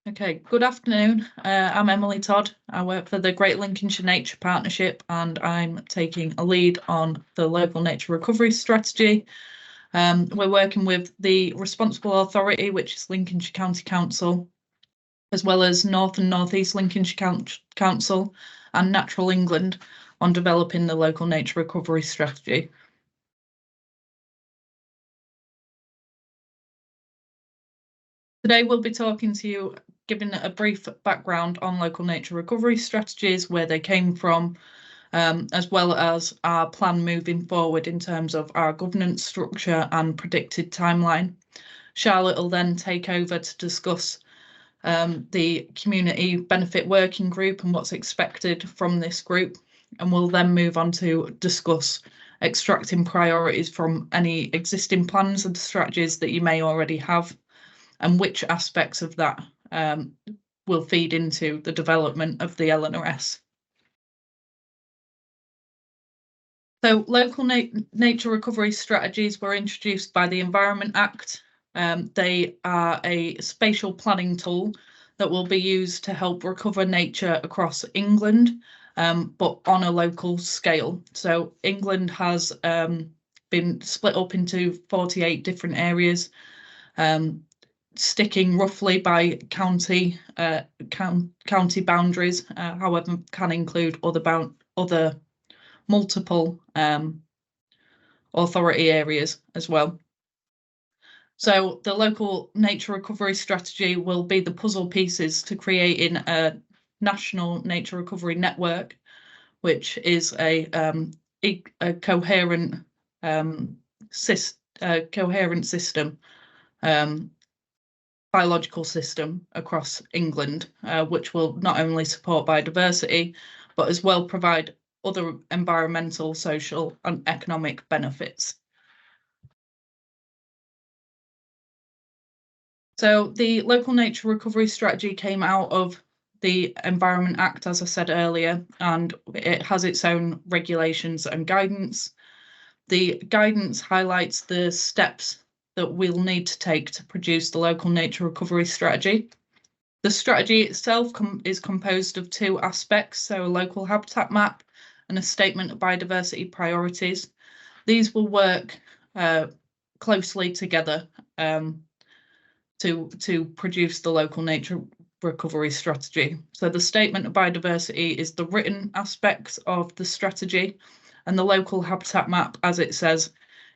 Okay, good afternoon. I'm Emily Todd. I work for the Great Lincolnshire Nature Partnership and I'm taking a lead on the local nature recovery strategy. We're working with the responsible authority, which is Lincolnshire County Council, as well as North and North East Lincolnshire Council and Natural England on developing the local nature recovery strategy. Today we'll be talking to you, giving a brief background on local nature recovery strategies, where they came from, as well as our plan moving forward in terms of our governance structure and predicted timeline. Charlotte will then take over to discuss the community benefit working group and what's expected from this group, and we'll then move on to discuss extracting priorities from any existing plans and strategies that you may already have, and which aspects of that will feed into the development of the LNRS. So local nature recovery strategies were introduced by the Environment Act. They are a spatial planning tool that will be used to help recover nature across England, but on a local scale. So England has been split up into 48 different areas, sticking roughly by county boundaries, however, can include other multiple authority areas as well. So the local nature recovery strategy will be the puzzle pieces to creating a national nature recovery network, which is a coherent system, biological system across England, which will not only support biodiversity, but as well provide other environmental, social and economic benefits. So the local nature recovery strategy came out of the Environment Act, as I said earlier, and it has its own regulations and guidance. The guidance highlights the steps that we'll need to take to produce the local nature recovery strategy. The strategy itself is composed of two aspects, so a local habitat map and a statement of biodiversity priorities. These will work closely together to produce the local nature recovery strategy. So the statement of biodiversity is the written aspects of the strategy, and the local habitat map, as it says,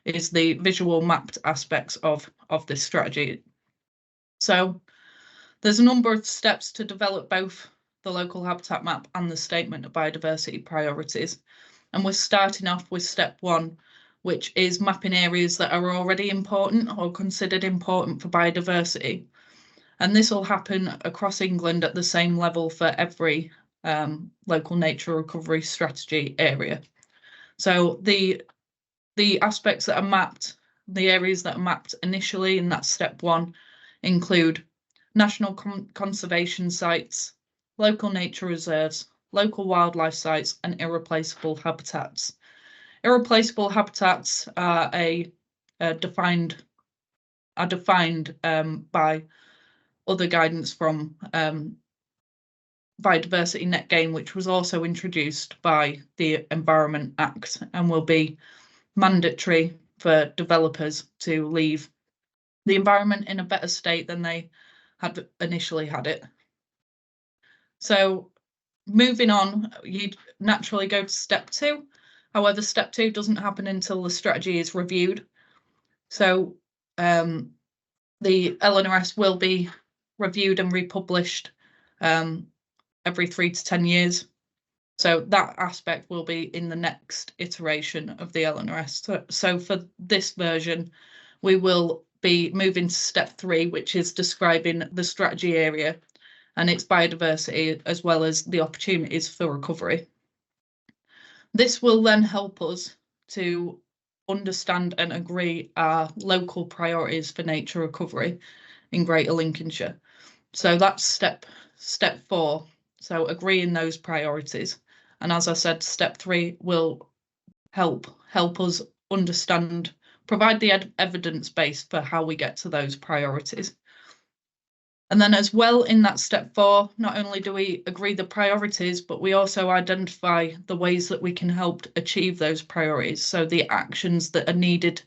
is the visual mapped aspects of this strategy. So there's a number of steps to develop both the local habitat map and the statement of biodiversity priorities. And we're starting off with step one, which is mapping areas that are already important or considered important for biodiversity. And this will happen across England at the same level for every local nature recovery strategy area. So the aspects that are mapped, the areas that are mapped initially in that step one, include national conservation sites, local nature reserves, local wildlife sites, and irreplaceable habitats. Irreplaceable habitats are defined by other guidance from Biodiversity Net Gain, which was also introduced by the Environment Act and will be mandatory for developers to leave the environment in a better state than they had initially had it. So moving on, you'd naturally go to step two. However, step two doesn't happen until the strategy is reviewed. So the LNRS will be reviewed and republished every 3 to 10 years. So that aspect will be in the next iteration of the LNRS. So for this version, we will be moving to step three, which is describing the strategy area and its biodiversity, as well as the opportunities for recovery. This will then help us to understand and agree our local priorities for nature recovery in Greater Lincolnshire. So that's step four. So agreeing those priorities. And as I said, step three will help us understand, provide the evidence base for how we get to those priorities. And then as well in that step 4, not only do we agree the priorities, but we also identify the ways that we can help achieve those priorities. So the actions that are needed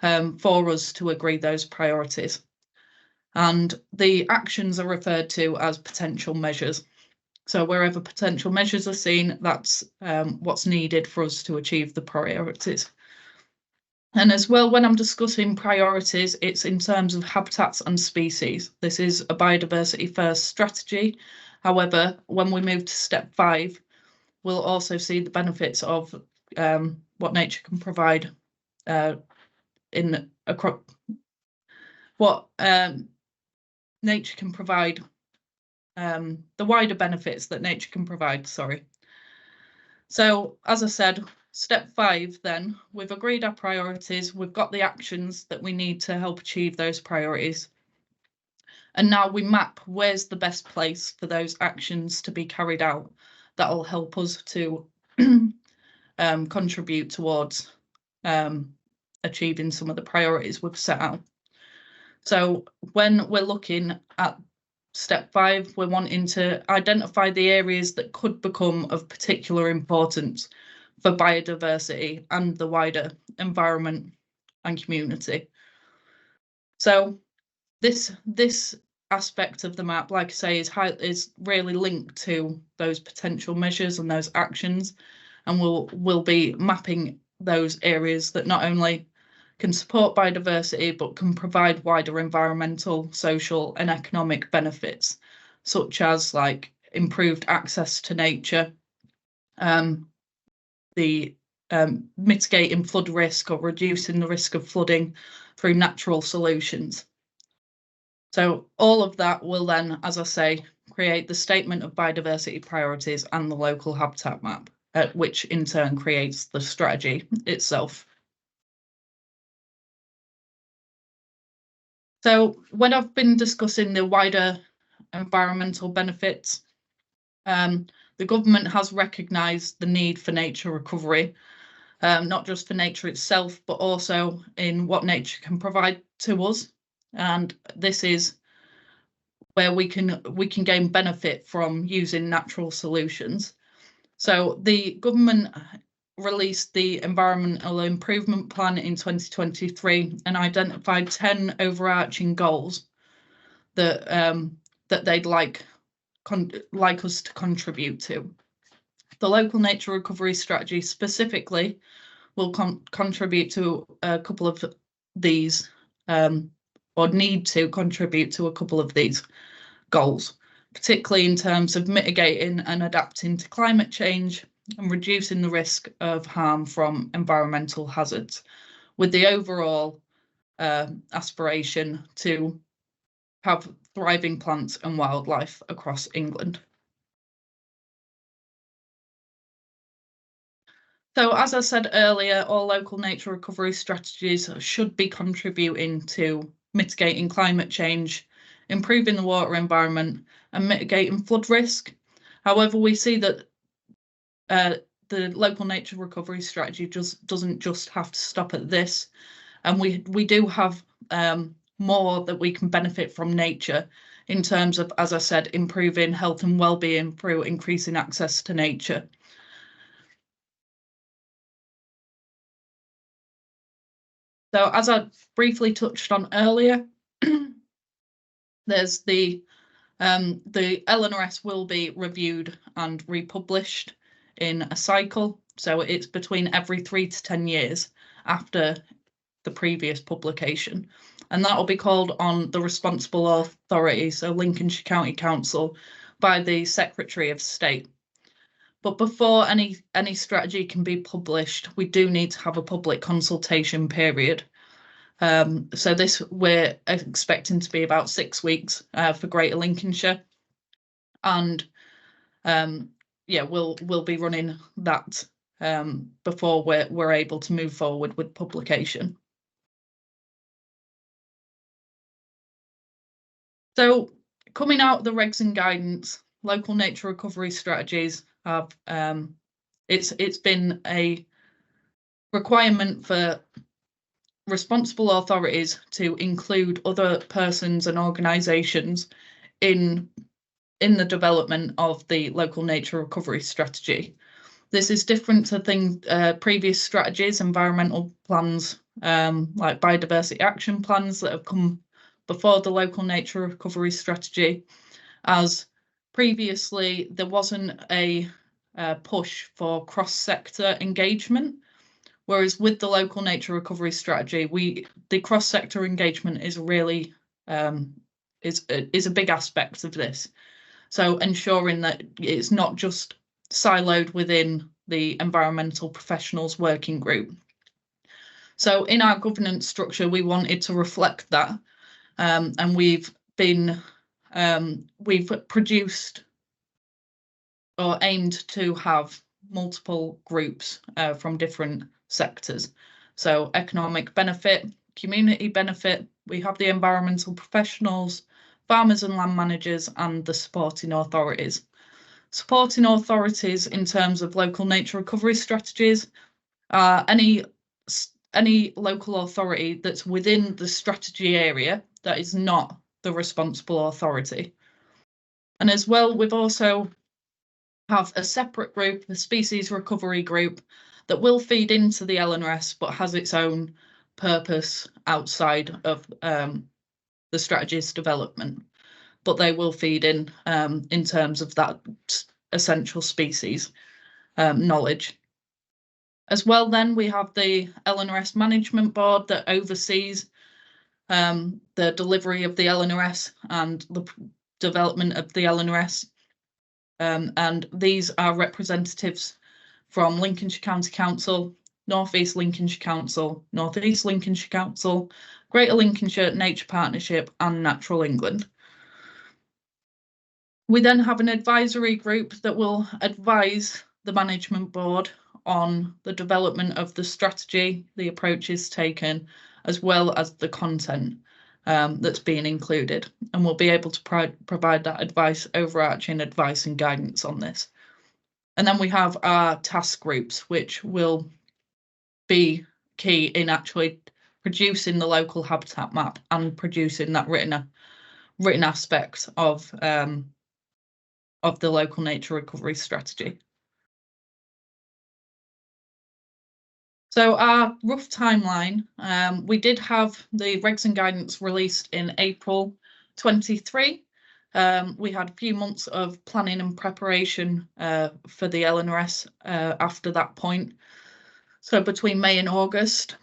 for us to agree those priorities. And the actions are referred to as potential measures. So wherever potential measures are seen, that's what's needed for us to achieve the priorities. And as well, when I'm discussing priorities, it's in terms of habitats and species. This is a biodiversity first strategy. However, when we move to step 5, we'll also see the benefits of what nature can provide nature can provide, the wider benefits that nature can provide, sorry. So as I said, step 5 then, we've agreed our priorities, we've got the actions that we need to help achieve those priorities. And now we map where's the best place for those actions to be carried out. That'll help us to contribute towards achieving some of the priorities we've set out. So when we're looking at step 5, we're wanting to identify the areas that could become of particular importance for biodiversity and the wider environment and community. So this aspect of the map, like I say, is really linked to those potential measures and those actions, and we'll be mapping those areas that not only can support biodiversity but can provide wider environmental, social and economic benefits, such as like improved access to nature, mitigating flood risk or reducing the risk of flooding through natural solutions. So all of that will then, as I say, create the statement of biodiversity priorities and the local habitat map, which in turn creates the strategy itself. So when I've been discussing the wider environmental benefits, the government has recognised the need for nature recovery, not just for nature itself, but also in what nature can provide to us. And this is where we can gain benefit from using natural solutions. So the government released the Environmental Improvement Plan in 2023 and identified 10 overarching goals that that they'd like us to contribute to. The local nature recovery strategy specifically will contribute to a couple of these, or need to contribute to a couple of these goals, particularly in terms of mitigating and adapting to climate change and reducing the risk of harm from environmental hazards, with the overall aspiration to have thriving plants and wildlife across England. So as I said earlier, all local nature recovery strategies should be contributing to mitigating climate change, improving the water environment and mitigating flood risk. However, we see that the local nature recovery strategy doesn't just have to stop at this, and we do have more that we can benefit from nature in terms of, as I said, improving health and well-being through increasing access to nature. So as I briefly touched on earlier, there's the LNRS will be reviewed and republished in a cycle. So it's between every 3 to 10 years after the previous publication. And that will be called on the responsible authority, so Lincolnshire County Council, by the Secretary of State. But before any strategy can be published, we do need to have a public consultation period. So this we're expecting to be about 6 weeks for Greater Lincolnshire, and yeah, we'll be running that before we're able to move forward with publication. So coming out of the regs and guidance, local nature recovery strategies have it's been a requirement for responsible authorities to include other persons and organisations in the development of the local nature recovery strategy. This is different to previous strategies, environmental plans, like biodiversity action plans that have come before the local nature recovery strategy, as previously there wasn't a push for cross-sector engagement, whereas with the local nature recovery strategy, the cross-sector engagement is really is a big aspect of this. So ensuring that it's not just siloed within the environmental professionals working group. So in our governance structure, we wanted to reflect that, and we've produced or aimed to have multiple groups from different sectors. So economic benefit, community benefit, we have the environmental professionals, farmers and land managers, and the supporting authorities. Supporting authorities in terms of local nature recovery strategies are any local authority that's within the strategy area that is not the responsible authority. And as well, we've also have a separate group, the species recovery group, that will feed into the LNRS but has its own purpose outside of the strategy's development. But they will feed in terms of that essential species knowledge. As well, then we have the LNRS Management Board that oversees the delivery of the LNRS and the development of the LNRS. And these are representatives from Lincolnshire County Council, North East Lincolnshire Council, North East Lincolnshire Council, Greater Lincolnshire Nature Partnership, and Natural England. We then have an advisory group that will advise the management board on the development of the strategy, the approaches taken, as well as the content that's being included, and we'll be able to provide that overarching advice and guidance on this. And then we have our task groups, which will be key in actually producing the local habitat map and producing that written aspect of the local nature recovery strategy. So our rough timeline, we did have the regs and guidance released in April 23. We had a few months of planning and preparation for the LNRS after that point. So between May and August,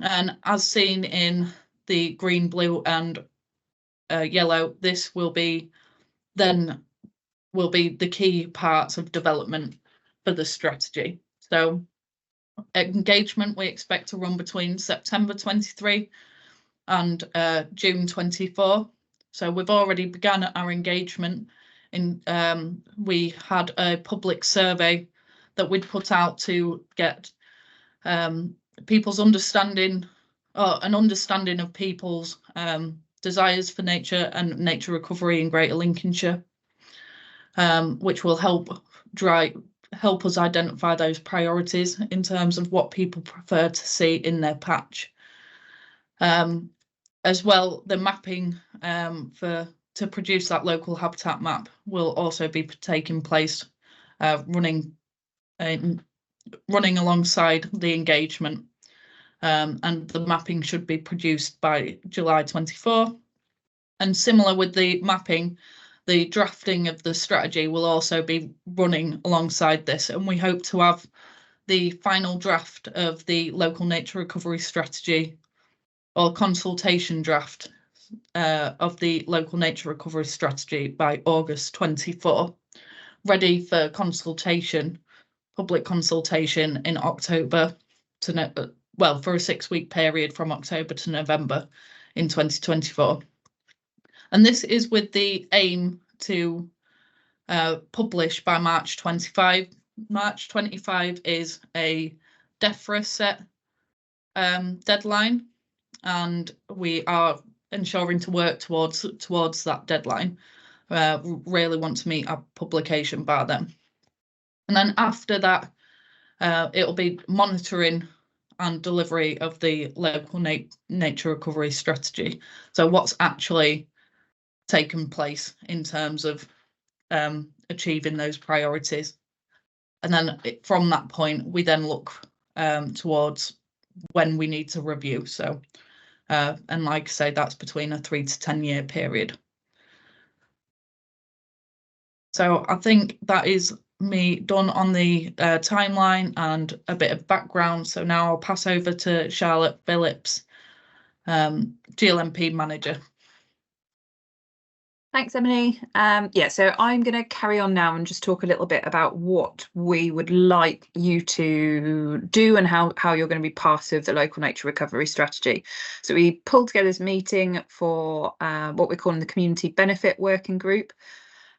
and as seen in the green, blue and yellow, this will be the key parts of development for the strategy. So engagement we expect to run between September 23 and June 24. So we've already begun our engagement. We had a public survey that we'd put out to get people's understanding, or an understanding of people's desires for nature and nature recovery in Greater Lincolnshire, which will help us identify those priorities in terms of what people prefer to see in their patch. As well, the mapping to produce that local habitat map will also be taking place, running alongside the engagement, and the mapping should be produced by July 24. And similar with the mapping, the drafting of the strategy will also be running alongside this, and we hope to have the final draft of the local nature recovery strategy, or consultation draft of the local nature recovery strategy, by August 24, ready for consultation, public consultation in October for a 6-week period from October to November in 2024. And this is with the aim to publish by March 25. March 25 is a DEFRA set deadline, and we are ensuring to work towards that deadline. Really want to meet our publication by then. And then after that, it'll be monitoring and delivery of the local nature recovery strategy. So what's actually taken place in terms of achieving those priorities. And then from that point, we then look towards when we need to review. So, and like I say, that's between a 3 to 10 year period. So I think that is me done on the timeline and a bit of background. So now I'll pass over to Charlotte Phillips, GLNP manager. Thanks, Emily. Yeah, so I'm going to carry on now and just talk a little bit about what we would like you to do and how you're going to be part of the local nature recovery strategy. So we pulled together this meeting for what we're calling the Community Benefit Working Group.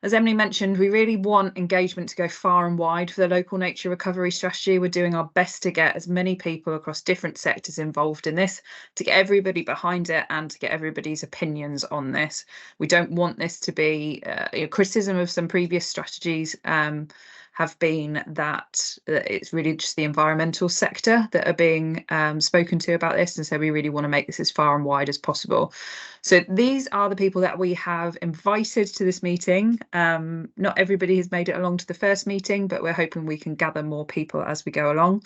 As Emily mentioned, we really want engagement to go far and wide for the local nature recovery strategy. We're doing our best to get as many people across different sectors involved in this, to get everybody behind it and to get everybody's opinions on this. We don't want this to be criticism of some previous strategies have been that it's really just the environmental sector that are being spoken to about this. And so we really want to make this as far and wide as possible. So these are the people that we have invited to this meeting. Not everybody has made it along to the first meeting, but we're hoping we can gather more people as we go along.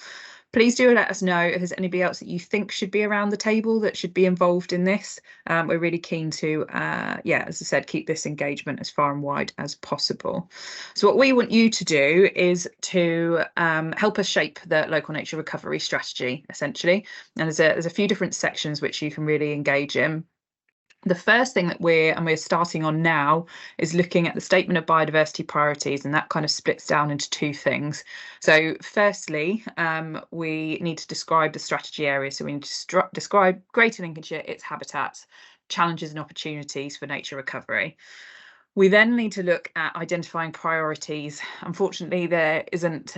Please do let us know if there's anybody else that you think should be around the table that should be involved in this. We're really keen to, yeah, as I said, keep this engagement as far and wide as possible. So what we want you to do is to help us shape the local nature recovery strategy, essentially. And there's a few different sections which you can really engage in. The first thing that we're starting on now is looking at the statement of biodiversity priorities, and that kind of splits down into two things. So firstly, we need to describe the strategy area. So we need to describe Greater Lincolnshire, its habitats, challenges and opportunities for nature recovery. We then need to look at identifying priorities. Unfortunately, there isn't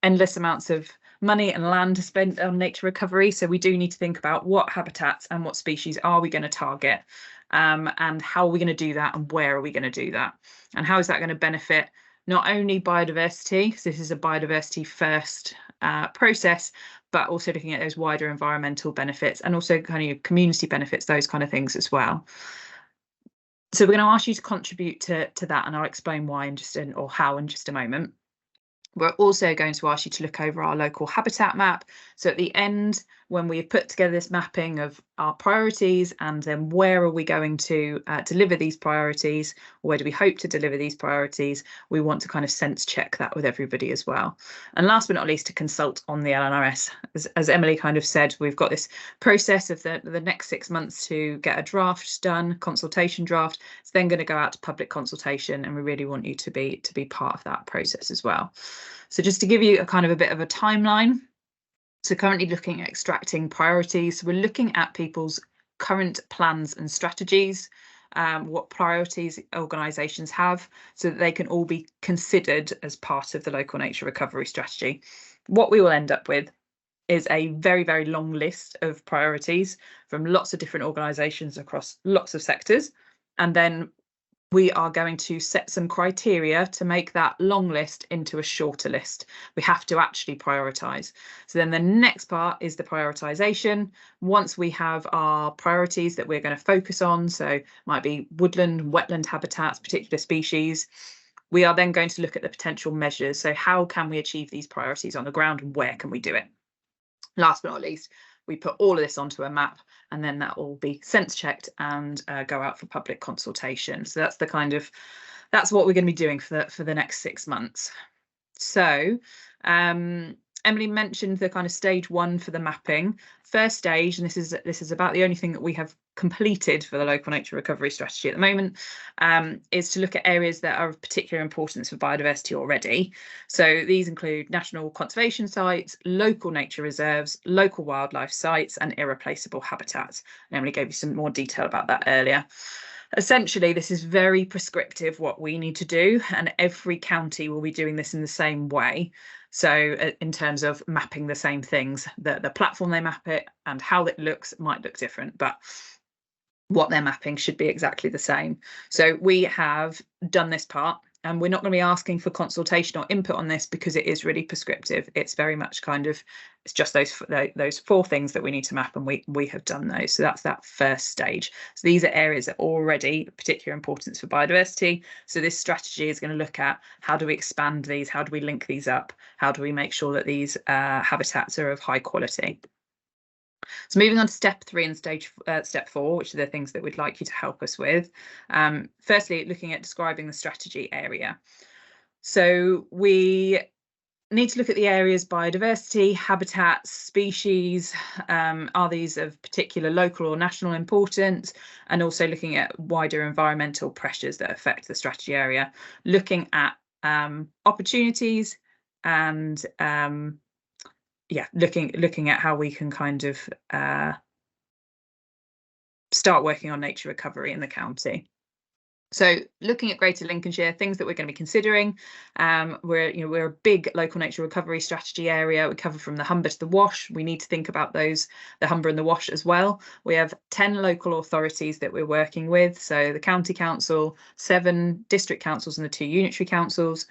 endless amounts of money and land to spend on nature recovery. So we do need to think about what habitats and what species are we going to target, and how are we going to do that, and where are we going to do that, and how is that going to benefit not only biodiversity, so this is a biodiversity first process, but also looking at those wider environmental benefits and also kind of community benefits, those kind of things as well. So we're going to ask you to contribute to that, and I'll explain why or how in just a moment. We're also going to ask you to look over our local habitat map. So at the end, when we've put together this mapping of our priorities and then where are we going to deliver these priorities, where do we hope to deliver these priorities, we want to kind of sense check that with everybody as well. And last but not least, to consult on the LNRS. As Emily kind of said, we've got this process of the next 6 months to get a draft done, consultation draft. It's then going to go out to public consultation, and we really want you to be part of that process as well. So just to give you a kind of a bit of a timeline. So currently looking at extracting priorities. So we're looking at people's current plans and strategies, what priorities organisations have, so that they can all be considered as part of the local nature recovery strategy. What we will end up with is a very, very long list of priorities from lots of different organisations across lots of sectors. And then we are going to set some criteria to make that long list into a shorter list. We have to actually prioritise. So then the next part is the prioritisation. Once we have our priorities that we're going to focus on, so it might be woodland, wetland habitats, particular species, we are then going to look at the potential measures. So how can we achieve these priorities on the ground, and where can we do it? Last but not least, we put all of this onto a map, and then that will be sense checked and go out for public consultation. So that's that's what we're going to be doing for the next 6 months. So Emily mentioned the kind of stage 1 for the mapping. First stage, and this is about the only thing that we have completed for the local nature recovery strategy at the moment, is to look at areas that are of particular importance for biodiversity already. So these include national conservation sites, local nature reserves, local wildlife sites, and irreplaceable habitats. And Emily gave you some more detail about that earlier. Essentially, this is very prescriptive what we need to do, and every county will be doing this in the same way. So in terms of mapping the same things, the platform they map it and how it looks might look different, but what they're mapping should be exactly the same. So we have done this part, And we're not going to be asking for consultation or input on this because it is really prescriptive. It's very much kind of, it's just those 4 things that we need to map, and we have done those. So that's that first stage. So these are areas that are already of particular importance for biodiversity. So this strategy is going to look at how do we expand these, how do we link these up, how do we make sure that these habitats are of high quality. So moving on to step 3 and step 4, which are the things that we'd like you to help us with. Firstly, looking at describing the strategy area. So we need to look at the area's biodiversity, habitats, species, are these of particular local or national importance, and also looking at wider environmental pressures that affect the strategy area, looking at opportunities and looking at how we can kind of start working on nature recovery in the county. So looking at Greater Lincolnshire, things that we're going to be considering, we're a big local nature recovery strategy area. We cover from the Humber to the Wash. We need to think about the Humber and the Wash as well. We have 10 local authorities that we're working with. So the County Council, 7 district councils and the 2 unitary councils.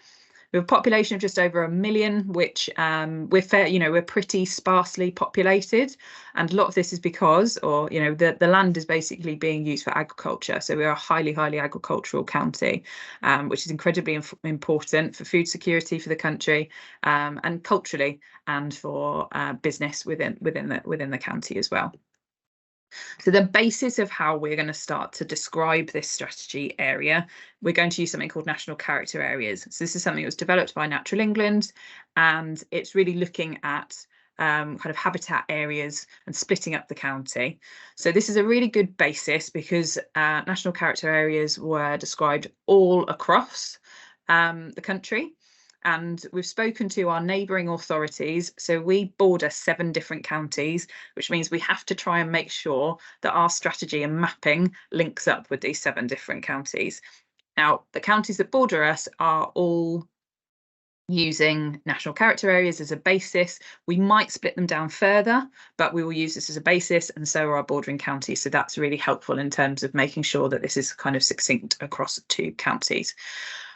We have a population of just over 1 million, which we're pretty sparsely populated, and a lot of this is because, the land is basically being used for agriculture. So we are a highly agricultural county, which is incredibly important for food security for the country, and culturally, and for business within the county as well. So the basis of how we're going to start to describe this strategy area, we're going to use something called national character areas. So this is something that was developed by Natural England, and it's really looking at kind of habitat areas and splitting up the county. So this is a really good basis because national character areas were described all across the country. And we've spoken to our neighbouring authorities. So we border 7 different counties, which means we have to try and make sure that our strategy and mapping links up with these 7 different counties. Now, the counties that border us are all using national character areas as a basis. We might split them down further, but we will use this as a basis, and so are our bordering counties. So that's really helpful in terms of making sure that this is kind of succinct across 2 counties.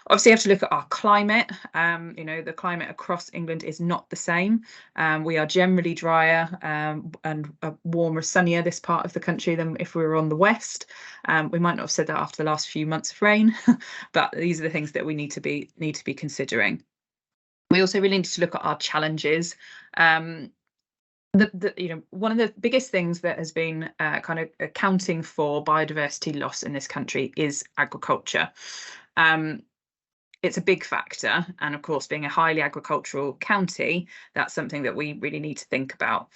Obviously, you have to look at our climate. The climate across England is not the same. We are generally drier and warmer, sunnier this part of the country than if we were on the west. We might not have said that after the last few months of rain, but these are the things that we need to be considering. We also really need to look at our challenges. One of the biggest things that has been kind of accounting for biodiversity loss in this country is agriculture. It's a big factor, and of course, being a highly agricultural county, that's something that we really need to think about.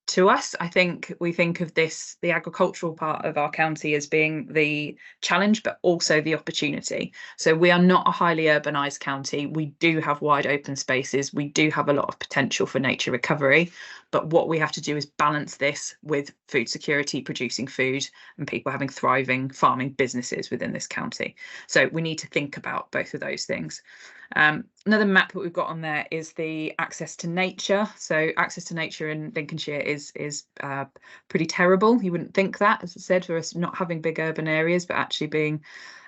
To us, I think we think of the agricultural part of our county as being the challenge, but also the opportunity. So we are not a highly urbanised county. We do have wide open spaces. We do have a lot of potential for nature recovery. But what we have to do is balance this with food security, producing food, and people having thriving farming businesses within this county. So we need to think about both of those things. Another map that we've got on there is the access to nature. So access to nature in Lincolnshire is pretty terrible. You wouldn't think that, as I said, for us not having big urban areas, but actually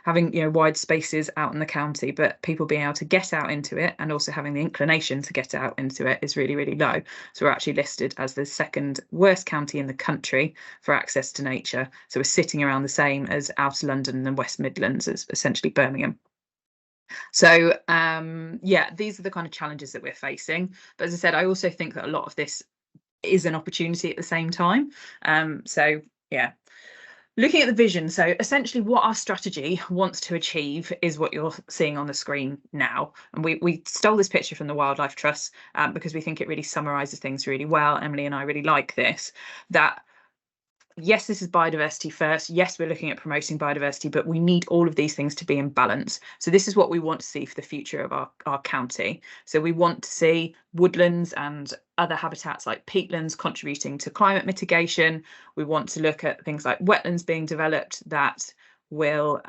having wide spaces out in the county, but people being able to get out into it and also having the inclination to get out into it is really, really low. So we're actually listed as the 2nd worst county in the country for access to nature. So we're sitting around the same as Outer London and West Midlands, as essentially Birmingham. So these are the kind of challenges that we're facing. But as I said, I also think that a lot of this is an opportunity at the same time. Looking at the vision, so essentially what our strategy wants to achieve is what you're seeing on the screen now. And we stole this picture from the Wildlife Trust because we think it really summarises things really well. Emily and I really like this, that yes, this is biodiversity first. Yes, we're looking at promoting biodiversity, but we need all of these things to be in balance. So this is what we want to see for the future of our county. So we want to see woodlands and other habitats like peatlands contributing to climate mitigation. We want to look at things like wetlands being developed that will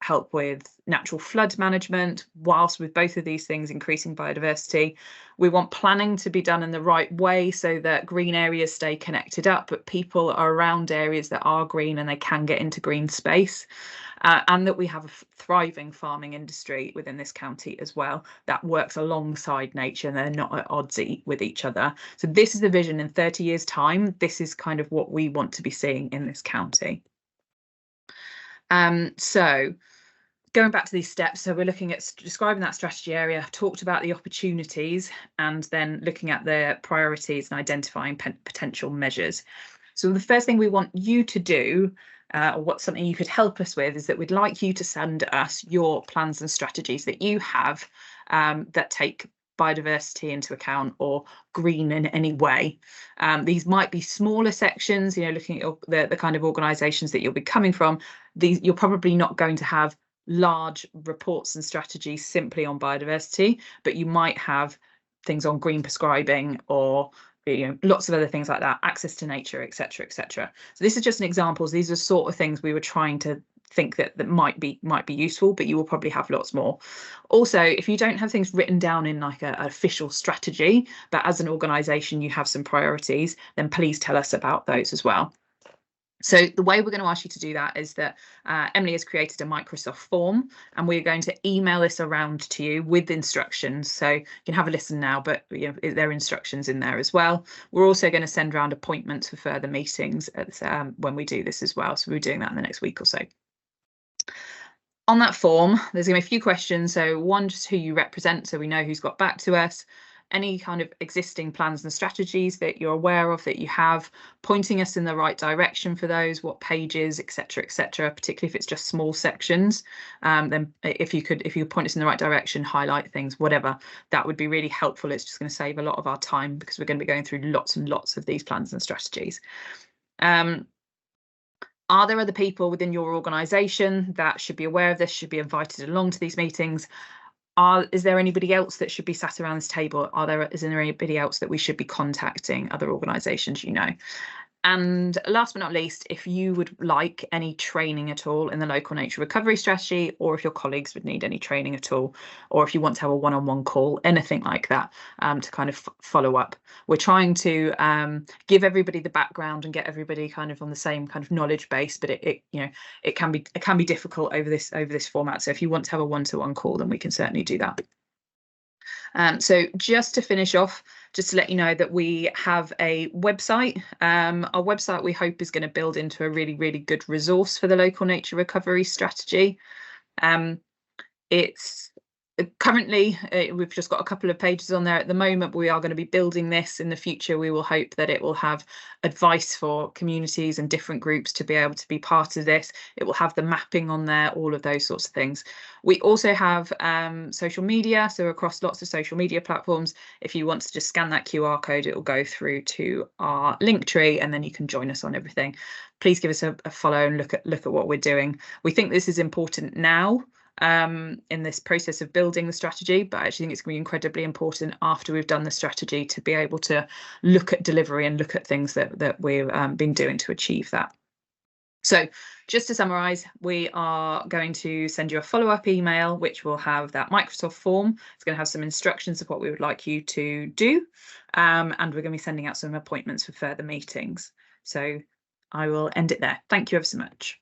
help with natural flood management, whilst with both of these things increasing biodiversity. We want planning to be done in the right way so that green areas stay connected up, but people are around areas that are green and they can get into green space. And that we have a thriving farming industry within this county as well that works alongside nature and they're not at odds with each other. So this is the vision in 30 years' time. This is kind of what we want to be seeing in this county. So going back to these steps, so we're looking at describing that strategy area, talked about the opportunities, and then looking at the priorities and identifying potential measures. So the first thing we want you to do, or what's something you could help us with, is that we'd like you to send us your plans and strategies that you have that take biodiversity into account or green in any way. These might be smaller sections, you know, looking at the kind of organisations that you'll be coming from. These, you're probably not going to have large reports and strategies simply on biodiversity, but you might have things on green prescribing or, you know, lots of other things like that, access to nature, etc., etc. So this is just an example. These are sort of things we were trying to think that might be useful, but you will probably have lots more. Also, if you don't have things written down in like an official strategy, but as an organisation you have some priorities, then please tell us about those as well. So the way we're going to ask you to do that is that Emily has created a Microsoft form, and we're going to email this around to you with instructions. So you can have a listen now, but you know, there are instructions in there as well. We're also going to send around appointments for further meetings at, when we do this as well. So we're doing that in the next week or so. On that form, there's going to be a few questions. So one, just who you represent, so we know who's got back to us. Any kind of existing plans and strategies that you're aware of that you have, pointing us in the right direction for those, what pages, etc., particularly if it's just small sections. Then if you could point us in the right direction, highlight things, whatever, that would be really helpful. It's just going to save a lot of our time because we're going to be going through lots and lots of these plans and strategies. Are there other people within your organisation that should be aware of this, should be invited along to these meetings? Is there anybody else that should be sat around this table? Is there anybody else that we should be contacting, other organisations you know? And last but not least, if you would like any training at all in the local nature recovery strategy, or if your colleagues would need any training at all, or if you want to have a one-on-one call, anything like that, to kind of follow up. We're trying to give everybody the background and get everybody kind of on the same kind of knowledge base, but it you know, it can be difficult over this format. So if you want to have a one-to-one call, then we can certainly do that. So just to finish off, just to let you know that we have a website. Our website, we hope, is going to build into a really, really good resource for the local nature recovery strategy. It's currently, we've just got a couple of pages on there at the moment. We are going to be building this in the future. We will hope that it will have advice for communities and different groups to be able to be part of this. It will have the mapping on there, all of those sorts of things. We also have social media, so across lots of social media platforms. If you want to just scan that QR code, it will go through to our Linktree, and then you can join us on everything. Please give us a follow and look at what we're doing. We think this is important now, in this process of building the strategy, but I actually think it's going to be incredibly important after we've done the strategy to be able to look at delivery and look at things that we've been doing to achieve that. So just to summarise, we are going to send you a follow-up email, which will have that Microsoft form. It's going to have some instructions of what we would like you to do, and we're going to be sending out some appointments for further meetings. So I will end it there. Thank you ever so much.